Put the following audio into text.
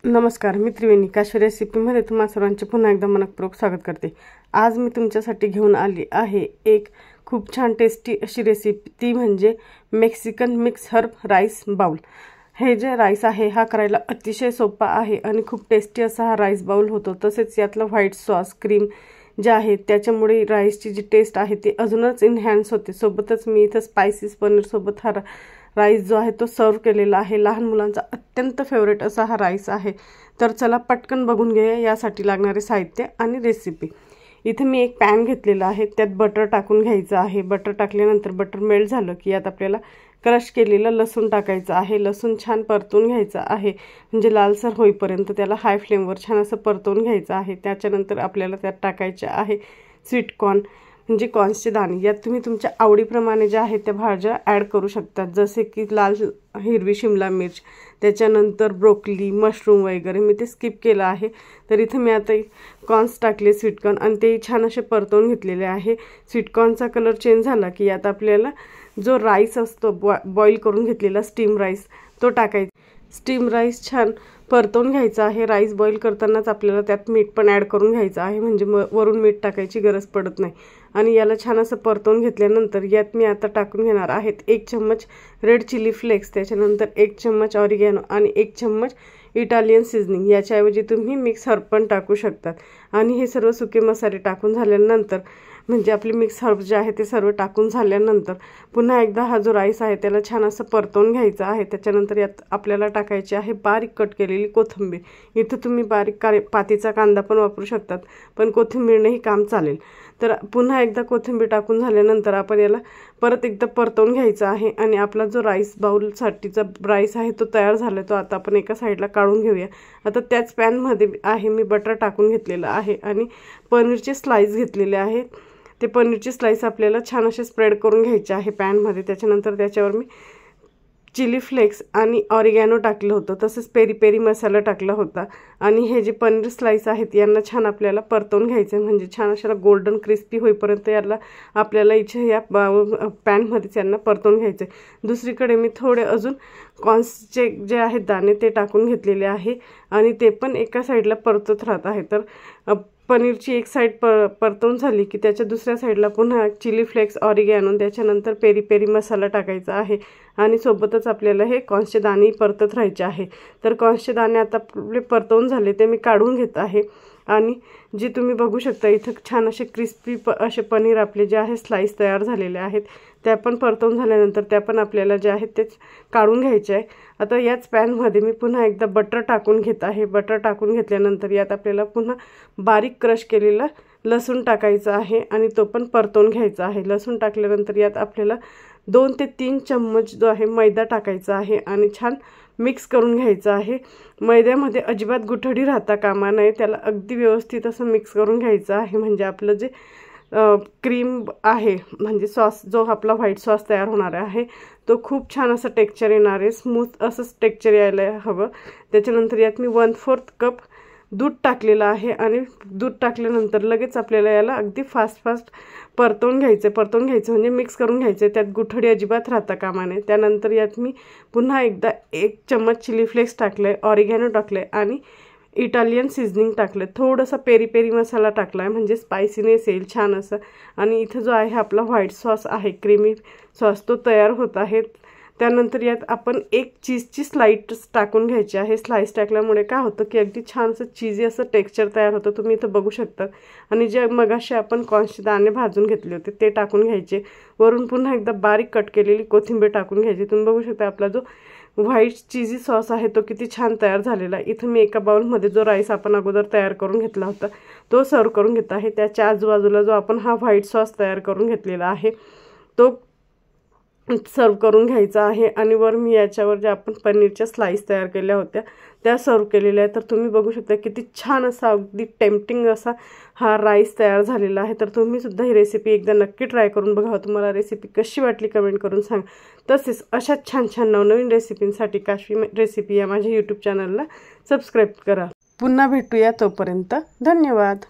नमस्कार, मी त्रिवेणी काश्मीर रेसिपीमध्ये तुम्हा सर्वांचे पुन्हा एकदा मनपूर्वक स्वागत करते। आज मी तुमच्यासाठी घेऊन आली आहे एक खूप छान टेस्टी अशी रेसिपी, ती म्हणजे Mexican mix herb rice bowl. हे जे राईस आहे हा करायला अतिशय सोपा आहे आणि खूप टेस्टी असा हा राईस बाउल होतो। तसेच यातला व्हाईट सॉस क्रीम जे आहे त्याच्यामुळे राईसची जी टेस्ट आहे ती अजूनच एनहान्स होते। सोबतच मी इथे स्पाइसीस पनीर सोबत हा राईस जो आहे तो सर्व केलेला आहे। लहान मुलांचा अत्यंत फेवरेट असा हा राईस आहे। तर चला पटकन बघून घेऊया यासाठी लागणारे साहित्य आणि रेसिपी। इथे मी एक पॅन घेतलेला आहे, त्यात बटर टाकून घ्यायचं आहे। बटर टाकल्यानंतर बटर मेल्ट झालं की यात आपल्याला क्रश केलेलं लसूण टाकायचं आहे। लसूण छान परतून घ्यायचं आहे, म्हणजे लालसर होईपर्यंत त्याला हाय फ्लेमवर छान असं परतून घ्यायचं आहे। त्याच्यानंतर आपल्याला त्यात टाकायचे आहे स्वीट कॉर्न, म्हणजे कॉर्नचे दाणे। यात तुम्ही तुमच्या आवडीप्रमाणे जे आहे त्या भाज्या ॲड करू शकता, जसे की लाल हिरवी शिमला मिर्च, त्याच्यानंतर ब्रोकली, मशरूम वगैरे मी ते स्किप केलं आहे। तर इथे मी आता कॉर्न्स टाकले स्वीट कॉर्न आणि ते छान असे परतवून घेतलेले आहे। स्वीट कॉर्नचा कलर चेंज झाला की यात आपल्याला जो राईस असतो बॉईल करून घेतलेला स्टीम राईस तो टाकायचा। स्टीम राईस छान परतवून घ्यायचा आहे। राईस बॉईल करतानाच आपल्याला त्यात मीठ पण ॲड करून घ्यायचं आहे, म्हणजे वरून मीठ टाकायची गरज पडत नाही। आणि याला छान असं परतवून घेतल्यानंतर यात मी आता टाकून घेणार आहेत 1 चम्मच रेड चिली फ्लेक्स, त्याच्यानंतर 1 चम्मच ऑरिगॅनो आणि 1 चम्मच इटालियन सीझनिंग। याच्याऐवजी तुम्ही मिक्स हर्ब पण टाकू शकतात। आणि हे सर्व सुके मसाले टाकून झाल्यानंतर, म्हणजे आपले मिक्स हर्ब जे आहे ते सर्व टाकून झाल्यानंतर पुन्हा एकदा हा जो राईस आहे त्याला छान असं परतवून घ्यायचा आहे। त्याच्यानंतर यात आपल्याला टाकायची आहे बारीक कट केलेली कोथिंबीर। इथे तुम्ही बारीक पातीचा कांदा पण वापरू शकतात, पण कोथिंबीरनेही काम चालेल। तर पुन्हा एकदा कोथिंबीर टाकून झाल्यानंतर आपण याला परत एकदा परतवून घ्यायचा आहे। आणि आपला जो राईस बाउलसाठीचा राईस आहे तो तयार झाला, तो आता आपण एका साईडला काढून घेऊया। आता त्याच पॅनमध्ये आहे मी बटर टाकून घेतलेलं आहे आणि पनीरचे स्लाइस घेतलेले आहेत। ते पनीरचे स्लाइस आपल्याला छान असे स्प्रेड करून घ्यायचे आहे पॅनमध्ये। त्याच्यानंतर त्याच्यावर मी चिली फ्लेक्स आणि ऑरिगॅनो टाकलं होतं, तसंच पेरी पेरी मसाला टाकला होता। आणि हे जे पनीर स्लाइस आहेत यांना छान आपल्याला परतवून घ्यायचं, म्हणजे छान अशा गोल्डन क्रिस्पी होईपर्यंत याला आपल्याला इथे या पॅनमध्येच यांना परतवून घ्यायचे। दुसरीकडे मी थोडे अजून कॉर्न्सचे जे आहेत दाणे ते टाकून घेतलेले आहे आणि ते पण एका साईडला परतत राहत आहे। तर पनीरची एक साईड परतवून झाली की त्याच्या दुसऱ्या साईडला पुन्हा चिली फ्लेक्स, ऑरिगॅनो, त्याच्यानंतर पेरी पेरी मसाला टाकायचा आहे आणि सोबतच आपल्याला हे कॉर्न्सचे दाणे परतत राहायचे आहे। तर कॉर्न्सचे दाणे आता आपले परतवून झाले ते मी काढून घेत आहे। आणि जे तुम्ही बघू शकता इथं छान असे क्रिस्पी असे पनीर आपले जे आहे स्लाइस तयार झालेले आहेत, त्या पण परतवून झाल्यानंतर त्या पण आपल्याला जे आहेत ते काढून घ्यायचे आहे। आता याच पॅनमध्ये मी पुन्हा एकदा बटर टाकून घेत आहे। बटर टाकून घेतल्यानंतर यात आपल्याला पुन्हा बारीक क्रश केलेला लसूण टाकायचा आहे आणि तो पण परतवून घ्यायचा आहे। लसूण टाकल्यानंतर यात आपल्याला 2 ते 3 चम्मच जो आहे मैदा टाकायचा आहे आणि छान मिक्स करून घ्यायचं आहे। मैद्यामध्ये अजिबात गुठळी राहता कामा नये, त्याला अगदी व्यवस्थित असं मिक्स करून घ्यायचं आहे, म्हणजे आपलं जे क्रीम आहे, म्हणजे सॉस जो आपला व्हाईट सॉस तयार होणार आहे तो खूप छान असं टेक्स्चर येणार आहे, स्मूथ असंच टेक्स्चर यायला हवं। त्याच्यानंतर यात मी 1/4 कप दूध टाकलेलं आहे आणि दूध टाकल्यानंतर लगेच आपल्याला याला अगदी फास्ट परतवून घ्यायचं म्हणजे मिक्स करून घ्यायचं, त्यात गुठळी अजिबात राहता कामा नये। त्यानंतर यात मी पुन्हा एकदा 1 चम्मच चिली फ्लेक्स टाकले, ऑरिगॅनो टाकले आणि इटालियन सीझनिंग टाकलं, थोडंसं पेरी पेरी मसाला टाकला आहे, म्हणजे स्पायसीनेस येईल छान असं। आणि इथं जो आहे आपला व्हाईट सॉस आहे, क्रीमी सॉस, तो तयार होत आहे। त्यानंतर यात आपण 1 चीजची स्लाइस टाकून घ्यायची आहे। स्लाइस टाकल्यामुळे काय होतं की अगदी छान असं चीजी असं टेक्स्चर तयार होतं, तुम्ही इथं बघू शकता। आणि जे मगाशी आपण कॉर्न्सचे दाणे भाजून घेतले होते ते टाकून घ्यायचे। वरून पुन्हा एकदा बारीक कट केलेली कोथिंबीर टाकून घ्यायची। तुम्ही बघू शकता आपला जो व्हाईट चीजी सॉस आहे तो किती छान तयार झालेला आहे। इथं मी एका बाउलमध्ये जो राईस आपण अगोदर तयार करून घेतला होता तो सर्व करून घेत आहे। त्याच्या आजूबाजूला जो आपण हा व्हाईट सॉस तयार करून घेतलेला आहे तो सर्व करून घ्यायचा आहे। आणि वर मी याच्यावर जे आपण पनीरच्या स्लाइस तयार केल्या होत्या त्या सर्व केलेल्या आहेत। तर तुम्ही बघू शकता किती छान असा अगदी टेम्पटिंग असा हा राईस तयार झालेला आहे। तर तुम्ही सुद्धा ही रेसिपी एकदा नक्की ट्राय करून बघा। तुम्हाला रेसिपी कशी वाटली कमेंट करून सांग। तसेच अशा छान छान नवनवीन रेसिपींसाठी काश्मीर रेसिपी या माझ्या यूट्यूब चॅनलला सबस्क्राईब करा। पुन्हा भेटूया, तोपर्यंत धन्यवाद।